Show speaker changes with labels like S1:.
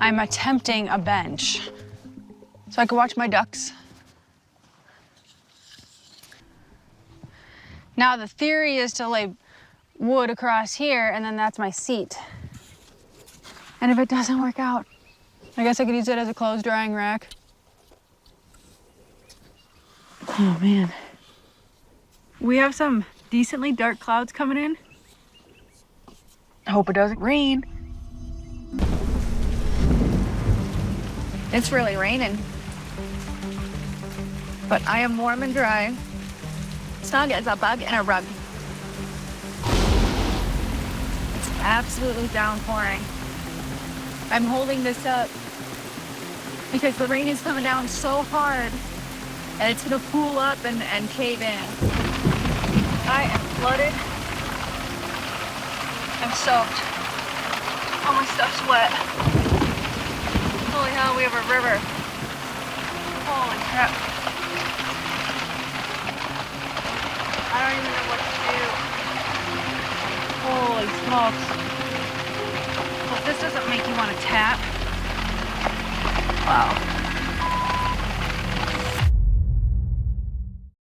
S1: I'm attempting a bench so I can watch my ducks. Now the theory is to lay wood across here, and then that's my seat. And if it doesn't work out, I guess I could use it as a clothes drying rack. Oh man. We have some decently dark clouds coming in. I hope it doesn't rain.
S2: It's really raining. But I am warm and dry. Snug as a bug in a rug. It's absolutely downpouring. I'm holding this up because the rain is coming down so hard and it's gonna pool up and cave in. I am flooded. I'm soaked. All my stuff's wet. Holy hell, we have a river. Holy crap. I don't even know what to do.
S1: Holy smokes. Well, if this doesn't make you want to tap. Wow.